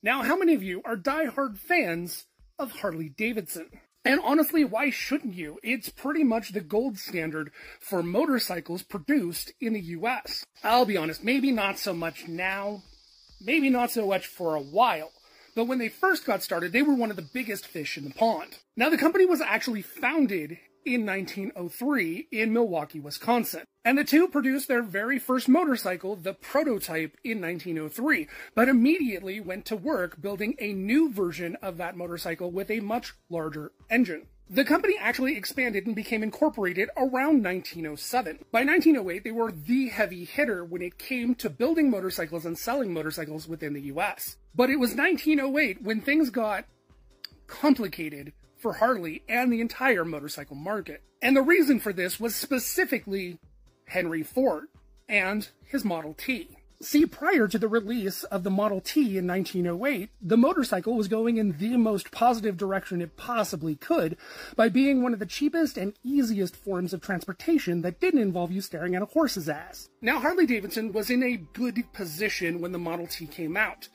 Now, how many of you are diehard fans of Harley-Davidson? And honestly, why shouldn't you? It's pretty much the gold standard for motorcycles produced in the US. I'll be honest, maybe not so much now, maybe not so much for a while. But when they first got started, they were one of the biggest fish in the pond. Now, the company was actually founded in 1903 in Milwaukee, Wisconsin. And the two produced their very first motorcycle, the Prototype, in 1903, but immediately went to work building a new version of that motorcycle with a much larger engine. The company actually expanded and became incorporated around 1907. By 1908, they were the heavy hitter when it came to building motorcycles and selling motorcycles within the US. But it was 1908 when things got complicated for Harley and the entire motorcycle market. And the reason for this was specifically Henry Ford and his Model T. See, prior to the release of the Model T in 1908, the motorcycle was going in the most positive direction it possibly could by being one of the cheapest and easiest forms of transportation that didn't involve you staring at a horse's ass. Now, Harley-Davidson was in a good position when the Model T came out.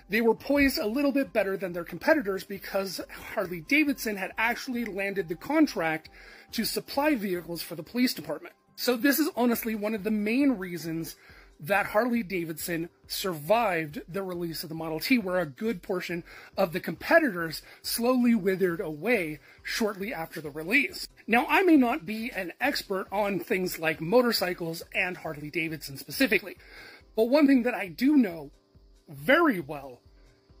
They were poised a little bit better than their competitors because Harley-Davidson had actually landed the contract to supply vehicles for the police department. So this is honestly one of the main reasons that Harley-Davidson survived the release of the Model T, where a good portion of the competitors slowly withered away shortly after the release. Now, I may not be an expert on things like motorcycles and Harley-Davidson specifically, but one thing that I do know very well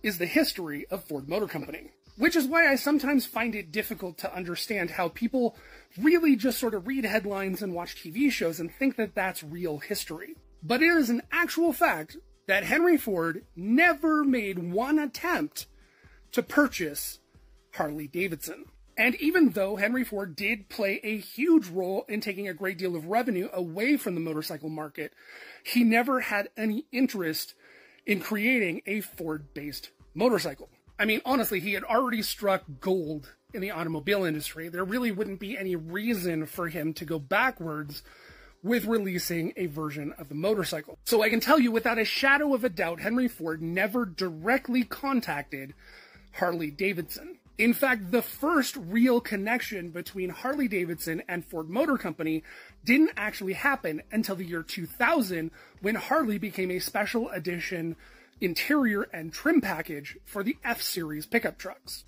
is the history of Ford Motor Company, which is why I sometimes find it difficult to understand how people really just sort of read headlines and watch TV shows and think that that's real history. But it is an actual fact that Henry Ford never made one attempt to purchase Harley-Davidson. And even though Henry Ford did play a huge role in taking a great deal of revenue away from the motorcycle market, he never had any interest in creating a Ford-based motorcycle. I mean, honestly, he had already struck gold in the automobile industry. There really wouldn't be any reason for him to go backwards with releasing a version of the motorcycle. So I can tell you without a shadow of a doubt, Henry Ford never directly contacted Harley-Davidson. In fact, the first real connection between Harley-Davidson and Ford Motor Company didn't actually happen until the year 2000, when Harley became a special edition interior and trim package for the F-Series pickup trucks.